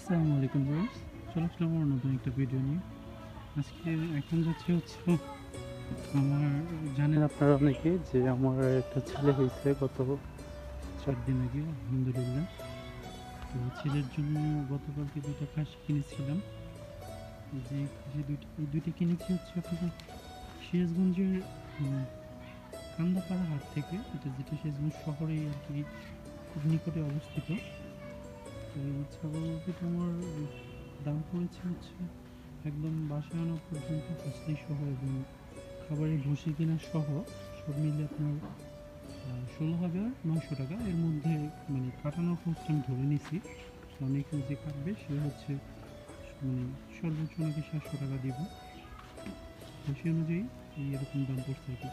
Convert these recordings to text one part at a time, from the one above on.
আসসালামু আলাইকুম ভিউয়ার্স, চলে আসলাম আমার নতুন একটা ভিডিও নিয়ে। আজকে এখন যাচ্ছি হচ্ছে আমার, জানেন আপনারা অনেকে যে আমার একটা ছেলে হয়েছে গত 4 দিন আগে, আলহামদুলিল্লাহ। তো ছেলের জন্য গতকালকে দুইটা খাসি কিনেছিলাম। যে খাসি এই দুইটা কিনেছি হচ্ছে আপনাদের সিরাজগঞ্জের কান্দাপাড়া হাট থেকে, যেটা সিরাজগঞ্জ শহরে আর কি খুব নিকটে অবস্থিত। তো এই ছাগল দুটো আমার দাম পড়েছে হচ্ছে একদম বাসায় আনা পর্যন্ত ফাসলি সহ এবং খাবারের ভুসি কেনা সহ সব মিলে আপনার 16,900 টাকা। এর মধ্যে মানে কাটানোর খরচটা আমি ধরে নিছি, কারণ এখানে যে কাটবে সে হচ্ছে মানে সর্বোচ্চ নাকি 700 টাকা দিব। তো সেই অনুযায়ী এরকম দাম পড়ছে আর কি।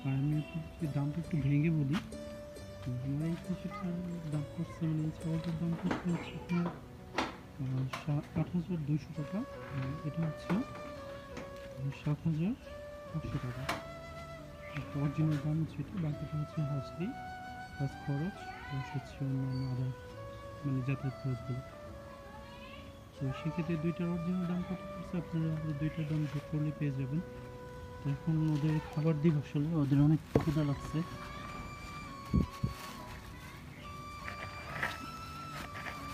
আর আমি যদি দামটা একটু ভেঙে বলি, আমার এই খাসিটার দাম পড়ছে, মানে এই ছাগলটার দাম পড়ছে হচ্ছে আপনার 8,200 টাকা। এটা হচ্ছে 7,500 টাকা। অরিজিনাল দাম হচ্ছে এটা, বাকিটা হচ্ছে হাসলি প্লাস খরচ প্লাস হচ্ছে অন্যান্য আদার মানে যাতায়াত খরচগুলো। তো সেক্ষেত্রে দুইটার অরিজিনাল দাম কত পড়ছে আপনারা দুইটার দাম যোগ করলে পেয়ে যাবেন। তো এখন ওদের খাবার দিব, আসলে ওদের অনেক ক্ষুধা লাগছে।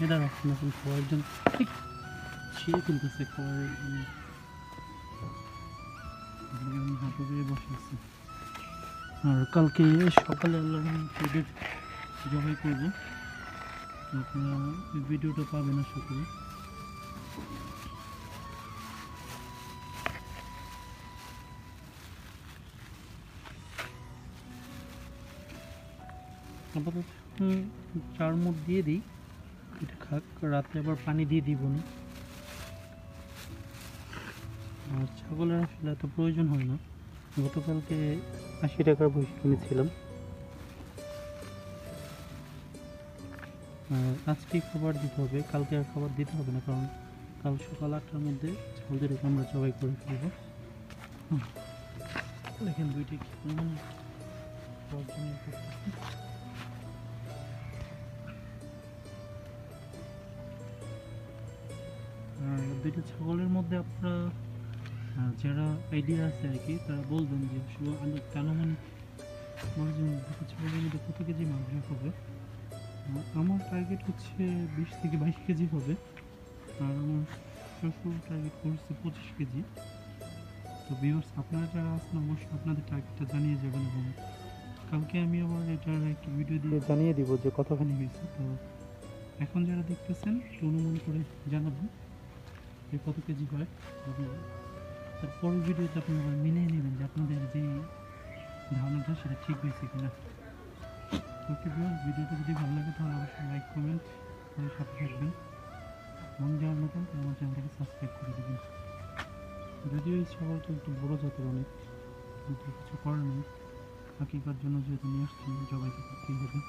এটা রাখছেন এখন খাওয়ার জন্য ছিঁড়ে ফেলতেছে খাবারের হাঁটুরে বসে আছে। আর কালকে সকালে আল্লাহ ওদের জবাই করবো, আপনারা এই ভিডিওটা পাবেন আশা করি। আপাতত চার মুঠ দিয়ে দিই, এটা খাক, রাতে আবার পানি দিয়ে দিব না। আর ছাগলের আসলে এত প্রয়োজন হয় না। গতকালকে 80 টাকার বসে কিনেছিলাম। আর আজকেই খাবার দিতে হবে, কালকে আর খাবার দিতে হবে না, কারণ কাল সকাল 8টার মধ্যে ছাগলদেরকে আমরা জবাই করে ফেলবো। দেখেন দুইটি আর দুইটা ছাগলের মধ্যে আপনারা যারা আইডিয়া আছে আর কি, তারা বলবেন যে আসলে কেন মানে দুটো ছাগলের মধ্যে কত কেজি মাংস হবে। আমার টার্গেট হচ্ছে 20 থেকে 22 কেজি হবে, আর আমার শ্বশুর টার্গেট করছে 25 কেজি। তো ভিউয়ার্স, আপনারা যারা আছেন অবশ্যই আপনাদের টার্গেটটা জানিয়ে যাবেন, এবং কালকে আমি আবার এটার একটা ভিডিও দিয়ে জানিয়ে দিব যে কতখানি হয়েছে। তো এখন যারা দেখতেছেন একটু অনুমান করে জানাবেন যে কত কেজি হয়। তারপরের ভিডিওতে আপনি আবার মিলিয়ে নেবেন যে আপনাদের যে ধারণাটা সেটা ঠিক হয়েছে কিনা। ওকে ভিউয়ার্স, ভিডিওটা যদি ভালো লাগে তাহলে অবশ্যই লাইক কমেন্ট করে সাথে থাকবেন, এবং যাওয়ার মতন আমার চ্যানেলটাকে সাবস্ক্রাইব করে দেবেন। যদিও এই ছাগলটা একটু বড় জাতের অনেক, কিন্তু কিছু করার নেই, আকিকার জন্য যেহেতু নিয়ে আসছি জবাই তো করতেই হবে।